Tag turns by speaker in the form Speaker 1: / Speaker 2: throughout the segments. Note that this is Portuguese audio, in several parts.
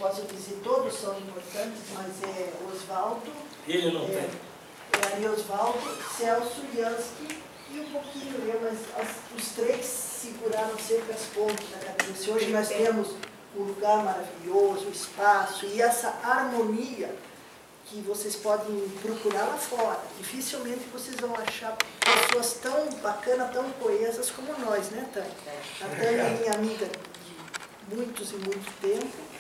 Speaker 1: posso dizer, todos são importantes, mas é Oswaldo,
Speaker 2: Ele não tem.
Speaker 1: Ari Oswaldo, Celso, Jansky e um pouquinho eu, mas os três seguraram sempre as pontas da cabeça. Hoje nós temos um lugar maravilhoso, o espaço e essa harmonia que vocês podem procurar lá fora. Dificilmente vocês vão achar pessoas tão bacanas, tão coesas como nós, né, Tânia? A Tânia é minha amiga de muitos e muito tempo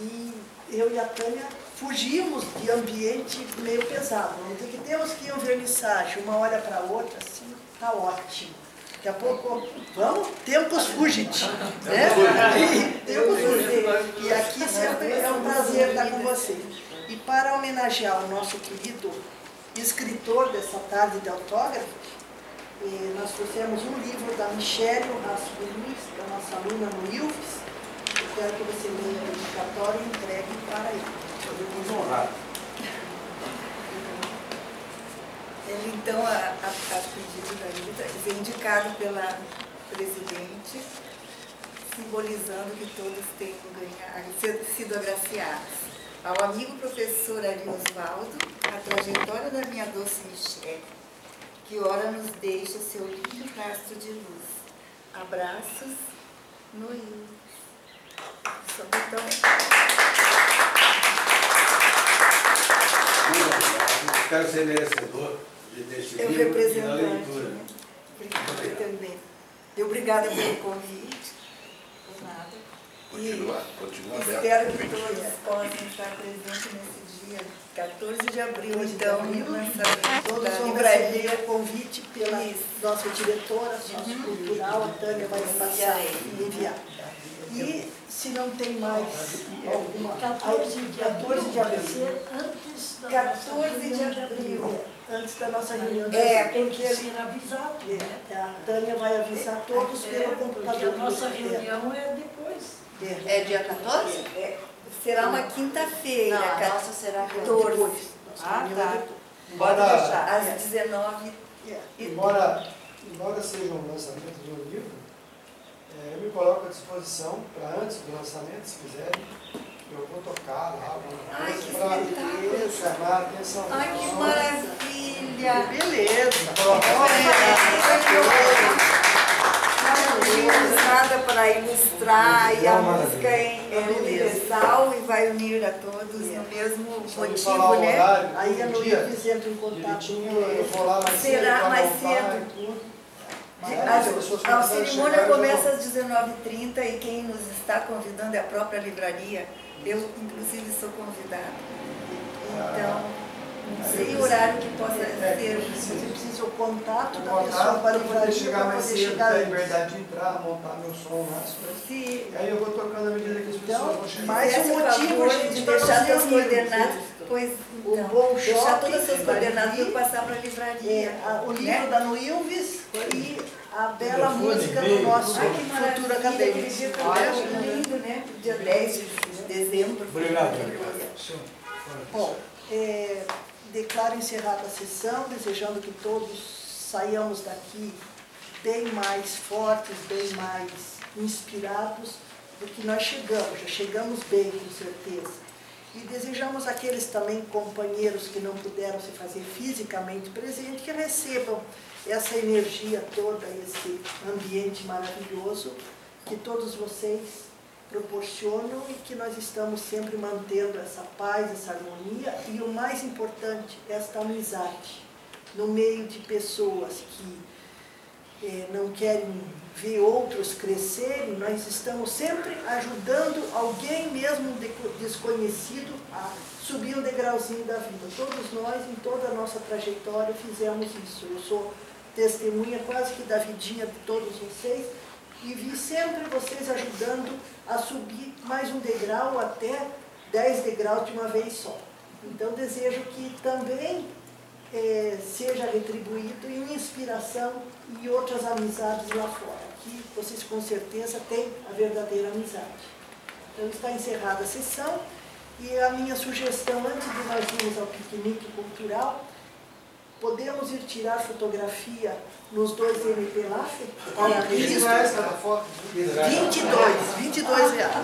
Speaker 1: e eu e a Tânia fugimos de ambiente meio pesado. Vamos dizer que temos que ir um vernissage, uma olha para a outra, assim, tá ótimo. Daqui a pouco, vamos, tempos fugit, né? Tempos fugit. E aqui sempre é um prazer estar com vocês. E para homenagear o nosso querido escritor dessa tarde de autógrafo, nós trouxemos um livro da Michele Rascunhos, da nossa aluna no IUFES. Eu quero que você leia o dedicatório e entregue para ele.
Speaker 3: Ele, então, a pedido da Rita, foi indicado pela presidente, simbolizando que todos tenham sido agraciados. Ao amigo professor Ari Oswaldo, a trajetória da minha doce Michele, que ora nos deixa seu lindo rastro de luz. Abraços no Rio.
Speaker 4: Quero ser merecedor deste livro e da leitura.
Speaker 3: Né? Obrigada também. Obrigada pelo convite. Por nada.
Speaker 5: Continua aberto.
Speaker 3: Espero que todos possam estar presentes nesse dia, 14 de abril, então, no lançamento
Speaker 1: todos
Speaker 3: da
Speaker 1: vão
Speaker 3: livraria.
Speaker 1: receber o convite pela nossa diretora sociocultural, a Tânia vai passar e enviar. E se não tem mais alguma...
Speaker 6: 14 de abril,
Speaker 1: antes da
Speaker 3: 14 de abril.
Speaker 1: Antes da nossa reunião.
Speaker 6: tem que ser avisado.
Speaker 1: A Tânia vai avisar todos pelo
Speaker 6: Porque
Speaker 1: computador.
Speaker 6: a nossa reunião é depois.
Speaker 7: É dia 14?
Speaker 3: Será uma quinta-feira.
Speaker 7: Não, a nossa será
Speaker 3: 14.
Speaker 1: Ah, tá.
Speaker 3: Pode deixar. Às 19h.
Speaker 8: Embora seja um lançamento de um livro, eu me coloco à disposição para antes do lançamento, se quiserem, eu vou tocar lá alguma coisa para chamar a atenção.
Speaker 3: Ai, que maravilha!
Speaker 1: Beleza!
Speaker 3: Não tínhamos nada para ilustrar e a música é universal e vai unir a todos no mesmo motivo, né?
Speaker 1: Aí a Luísa entra em contato.
Speaker 8: Eu vou lá mais
Speaker 3: Será mais cedo? A cerimônia começa às 19h30 e quem nos está convidando é a própria livraria. Eu, inclusive, sou convidada. Então, não sei o horário que possa ser.
Speaker 1: Você precisa o contato da
Speaker 8: contato
Speaker 1: pessoa para a
Speaker 8: poder
Speaker 1: livraria
Speaker 8: chegar mais
Speaker 1: poder
Speaker 8: cedo,
Speaker 1: chegar
Speaker 8: ter a
Speaker 1: antes.
Speaker 8: liberdade de entrar, montar meu som lá.
Speaker 3: Se
Speaker 8: E aí eu vou tocando à medida que as pessoas vão chegando.
Speaker 1: mais
Speaker 3: fizesse
Speaker 1: um
Speaker 3: o
Speaker 1: motivo
Speaker 3: favor
Speaker 1: a gente
Speaker 3: de
Speaker 1: vai
Speaker 3: deixar
Speaker 1: fazer
Speaker 3: suas
Speaker 1: o livro.
Speaker 3: coordenadas, pois
Speaker 1: Um
Speaker 3: então,
Speaker 1: bom
Speaker 3: deixar
Speaker 1: shopping,
Speaker 3: todas as suas coordenadas
Speaker 1: livraria,
Speaker 3: e passar para a livraria.
Speaker 1: o livro
Speaker 3: né?
Speaker 1: da Nuilves e a bela música do nosso
Speaker 3: Ai, que maravilha,
Speaker 1: futuro
Speaker 3: aquele
Speaker 1: acadêmico.
Speaker 3: dia foi lindo, né? Dia 10 de dezembro.
Speaker 2: Obrigado.
Speaker 1: Bom, declaro encerrada a sessão, desejando que todos saiamos daqui bem mais fortes, bem mais inspirados do que nós chegamos. Já chegamos bem, com certeza. E desejamos àqueles também companheiros que não puderam se fazer fisicamente presente, que recebam essa energia toda, esse ambiente maravilhoso que todos vocês proporcionam e que nós estamos sempre mantendo essa paz, essa harmonia e o mais importante, esta amizade no meio de pessoas que não querem ver outros crescerem. Nós estamos sempre ajudando alguém mesmo desconhecido a subir um degrauzinho da vida. Todos nós, em toda a nossa trajetória, fizemos isso. Eu sou testemunha quase que da vidinha de todos vocês e vi sempre vocês ajudando a subir mais um degrau, até 10 degraus de uma vez só. Então desejo que também seja retribuído em inspiração e outras amizades lá fora, que vocês com certeza têm a verdadeira amizade. Então está encerrada a sessão e a minha sugestão, antes de nós irmos ao piquenique cultural, podemos ir tirar fotografia nos dois MP lá?
Speaker 8: R$20 cada foto.
Speaker 1: 22 reais.